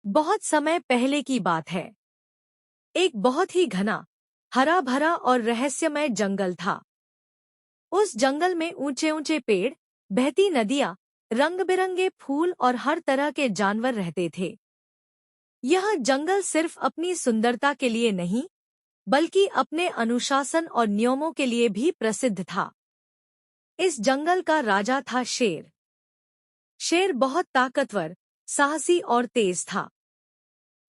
बहुत समय पहले की बात है। एक बहुत ही घना, हरा भरा और रहस्यमय जंगल था। उस जंगल में ऊंचे ऊंचे पेड़, बहती नदियां, रंग बिरंगे फूल और हर तरह के जानवर रहते थे। यह जंगल सिर्फ अपनी सुंदरता के लिए नहीं, बल्कि अपने अनुशासन और नियमों के लिए भी प्रसिद्ध था। इस जंगल का राजा था शेर। शेर बहुत ताकतवर, साहसी और तेज था।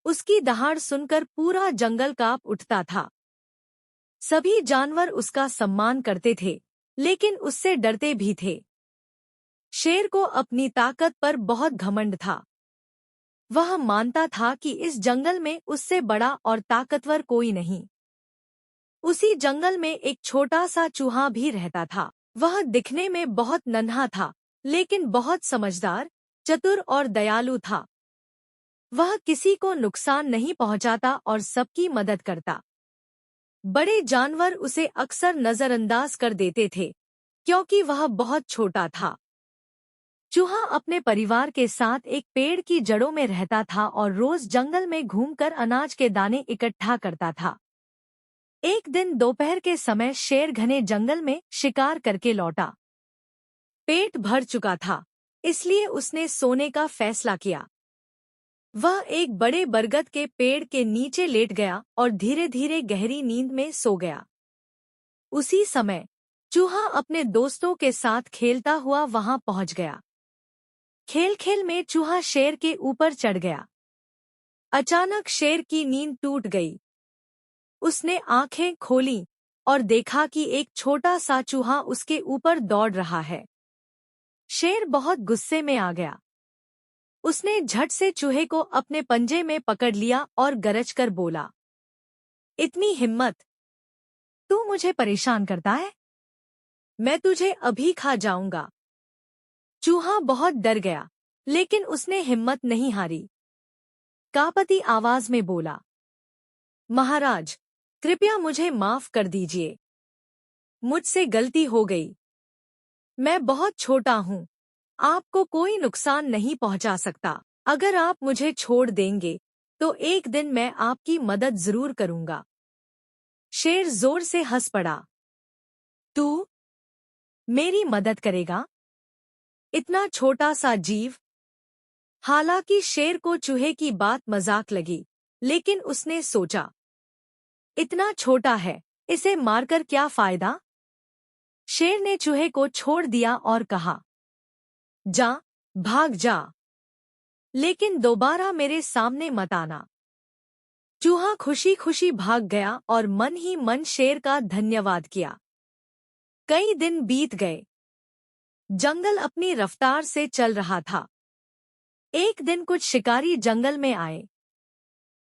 उसकी दहाड़ सुनकर पूरा जंगल कांप उठता था। सभी जानवर उसका सम्मान करते थे, लेकिन उससे डरते भी थे। शेर को अपनी ताकत पर बहुत घमंड था। वह मानता था कि इस जंगल में उससे बड़ा और ताकतवर कोई नहीं। उसी जंगल में एक छोटा सा चूहा भी रहता था। वह दिखने में बहुत नन्हा था, लेकिन बहुत समझदार, चतुर और दयालु था। वह किसी को नुकसान नहीं पहुंचाता और सबकी मदद करता। बड़े जानवर उसे अक्सर नजरअंदाज कर देते थे, क्योंकि वह बहुत छोटा था। चूहा अपने परिवार के साथ एक पेड़ की जड़ों में रहता था और रोज जंगल में घूमकर अनाज के दाने इकट्ठा करता था। एक दिन दोपहर के समय शेर घने जंगल में शिकार करके लौटा। पेट भर चुका था, इसलिए उसने सोने का फैसला किया। वह एक बड़े बरगद के पेड़ के नीचे लेट गया और धीरे धीरे गहरी नींद में सो गया। उसी समय चूहा अपने दोस्तों के साथ खेलता हुआ वहां पहुंच गया। खेल खेल में चूहा शेर के ऊपर चढ़ गया। अचानक शेर की नींद टूट गई। उसने आंखें खोलीं और देखा कि एक छोटा सा चूहा उसके ऊपर दौड़ रहा है। शेर बहुत गुस्से में आ गया। उसने झट से चूहे को अपने पंजे में पकड़ लिया और गरजकर बोला, इतनी हिम्मत! तू मुझे परेशान करता है? मैं तुझे अभी खा जाऊंगा। चूहा बहुत डर गया, लेकिन उसने हिम्मत नहीं हारी। कांपती आवाज में बोला, महाराज, कृपया मुझे माफ कर दीजिए। मुझसे गलती हो गई। मैं बहुत छोटा हूँ। आपको कोई नुकसान नहीं पहुंचा सकता। अगर आप मुझे छोड़ देंगे, तो एक दिन मैं आपकी मदद जरूर करूंगा। शेर जोर से हंस पड़ा। तू मेरी मदद करेगा? इतना छोटा सा जीव? हालांकि शेर को चूहे की बात मजाक लगी, लेकिन उसने सोचा, इतना छोटा है, इसे मारकर क्या फायदा? शेर ने चूहे को छोड़ दिया और कहा, जा, भाग जा, लेकिन दोबारा मेरे सामने मत आना। चूहा खुशी खुशी भाग गया और मन ही मन शेर का धन्यवाद किया। कई दिन बीत गए। जंगल अपनी रफ्तार से चल रहा था। एक दिन कुछ शिकारी जंगल में आए।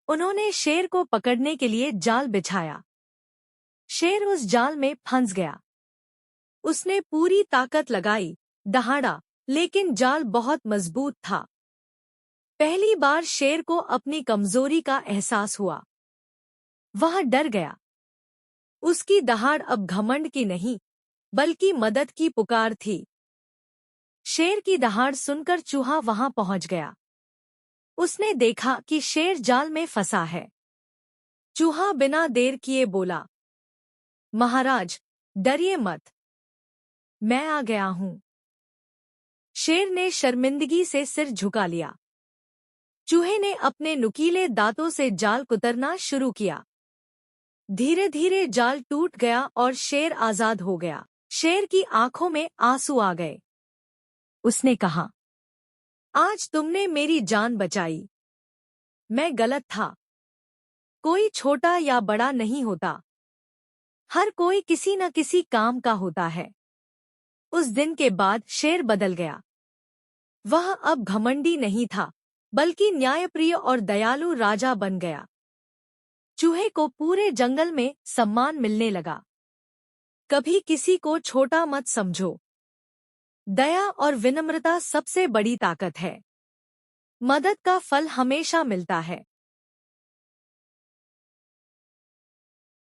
उन्होंने शेर को पकड़ने के लिए जाल बिछाया। शेर उस जाल में फंस गया। उसने पूरी ताकत लगाई, दहाड़ा, लेकिन जाल बहुत मजबूत था। पहली बार शेर को अपनी कमजोरी का एहसास हुआ। वह डर गया। उसकी दहाड़ अब घमंड की नहीं, बल्कि मदद की पुकार थी। शेर की दहाड़ सुनकर चूहा वहां पहुंच गया। उसने देखा कि शेर जाल में फंसा है। चूहा बिना देर किए बोला, महाराज, डरिए मत, मैं आ गया हूं। शेर ने शर्मिंदगी से सिर झुका लिया। चूहे ने अपने नुकीले दांतों से जाल कुतरना शुरू किया। धीरे धीरे जाल टूट गया और शेर आजाद हो गया। शेर की आंखों में आंसू आ गए। उसने कहा, आज तुमने मेरी जान बचाई। मैं गलत था। कोई छोटा या बड़ा नहीं होता। हर कोई किसी न किसी काम का होता है। उस दिन के बाद शेर बदल गया। वह अब घमंडी नहीं था, बल्कि न्यायप्रिय और दयालु राजा बन गया। चूहे को पूरे जंगल में सम्मान मिलने लगा। कभी किसी को छोटा मत समझो। दया और विनम्रता सबसे बड़ी ताकत है। मदद का फल हमेशा मिलता है।